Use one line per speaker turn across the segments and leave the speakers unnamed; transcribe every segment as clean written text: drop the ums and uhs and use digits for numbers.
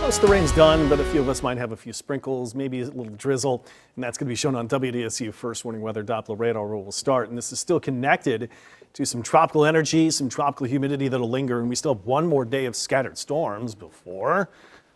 Most of the rain's done, but a few of us might have a few sprinkles, maybe a little drizzle, and that's going to be shown on WDSU First Warning Weather Doppler radar roll will start. And this is still connected to some tropical energy, some tropical humidity that'll linger, and we still have one more day of scattered storms before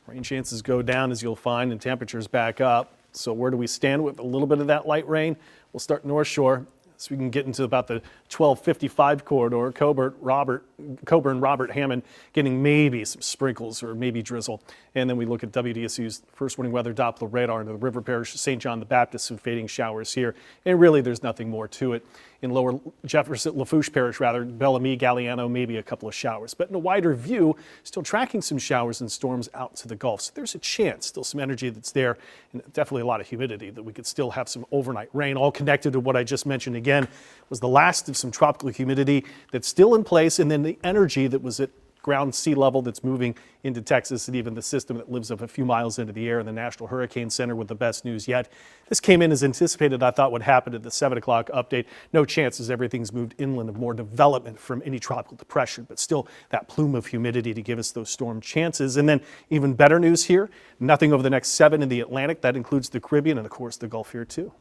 rain chances go down, as you'll find, and temperatures back up. So where do we stand with a little bit of that light rain? We'll start North Shore. So we can get into about the 1255 corridor. Coburn, Robert Hammond getting maybe some sprinkles or maybe drizzle. And then we look at WDSU's First Warning Weather Doppler radar into the River Parish, St. John the Baptist, some fading showers here. And really there's nothing more to it. In lower Jefferson, Lafourche Parish rather, Bellamy, Galliano, maybe a couple of showers. But in a wider view, still tracking some showers and storms out to the Gulf. So there's a chance, still some energy that's there, and definitely a lot of humidity that we could still have some overnight rain, all connected to what I just mentioned again, was the last of some tropical humidity that's still in place, and then the energy that was at ground sea level that's moving into Texas, and even the system that lives up a few miles into the air in the National Hurricane Center with the best news yet. This came in as anticipated. I thought would happen at the 7 o'clock update. No chances, everything's moved inland of more development from any tropical depression, but still that plume of humidity to give us those storm chances. And then even better news here, nothing over the next 7 in the Atlantic. That includes the Caribbean and of course the Gulf here too.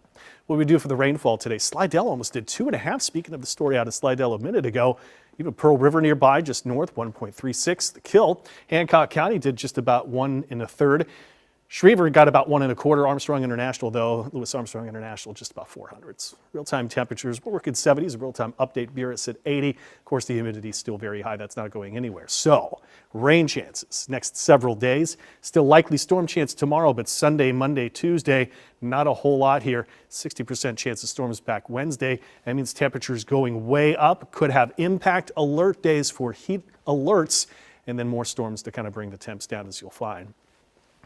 What do we do for the rainfall today? Slidell almost did 2.5. Speaking of the story out of Slidell a minute ago, even Pearl River nearby, just north, 1.36. The Kill, Hancock County did just about 1 1/3. Schriever got about 1 1/4. Armstrong International, though, Lewis Armstrong International, just about 400s. Real-time temperatures, we're working 70s. Real-time update, Beerus at 80. Of course, the humidity is still very high. That's not going anywhere. So, rain chances next several days. Still likely storm chance tomorrow, but Sunday, Monday, Tuesday, not a whole lot here. 60% chance of storms back Wednesday. That means temperatures going way up. Could have impact alert days for heat alerts, and then more storms to kind of bring the temps down, as you'll find.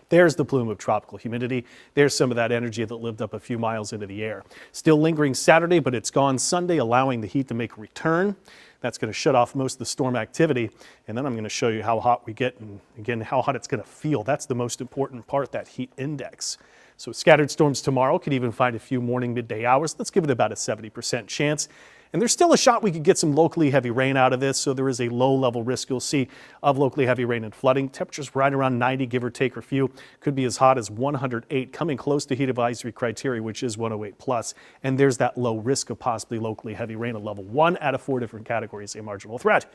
There's the plume of tropical humidity. There's some of that energy that lived up a few miles into the air. Still lingering Saturday, but it's gone Sunday, allowing the heat to make a return. That's going to shut off most of the storm activity. And then I'm going to show you how hot we get and, again, how hot it's going to feel. That's the most important part, that heat index. So scattered storms tomorrow, could even find a few morning, midday hours. Let's give it about a 70% chance. And there's still a shot we could get some locally heavy rain out of this, so there is a low-level risk you'll see of locally heavy rain and flooding. Temperatures right around 90, give or take a few. Could be as hot as 108, coming close to heat advisory criteria, which is 108 plus. And there's that low risk of possibly locally heavy rain, a level 1 out of 4 different categories, a marginal threat.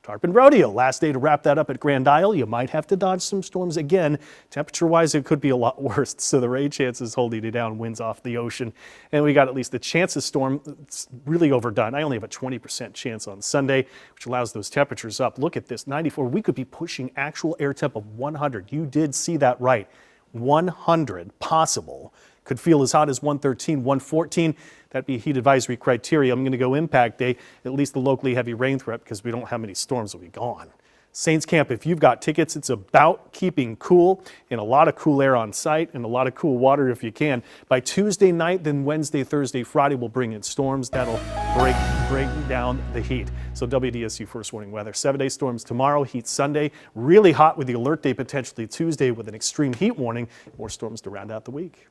Tarpon Rodeo, last day to wrap that up at Grand Isle. You might have to dodge some storms again. Temperature-wise, it could be a lot worse. So the rain chances holding it down, winds off the ocean. And we got at least the chance of storm. It's really overdone. I only have a 20% chance on Sunday, which allows those temperatures up. Look at this, 94. We could be pushing actual air temp of 100. You did see that right. 100 possible. Could feel as hot as 113, 114. That'd be heat advisory criteria. I'm going to go impact day, at least the locally heavy rain threat, because we don't have many storms will be gone. Saints Camp, if you've got tickets, it's about keeping cool and a lot of cool air on site and a lot of cool water if you can. By Tuesday night, then Wednesday, Thursday, Friday, we'll bring in storms. That'll break down the heat. So WDSU First Warning Weather. 7-day storms tomorrow, heat Sunday. Really hot with the alert day potentially Tuesday with an extreme heat warning. More storms to round out the week.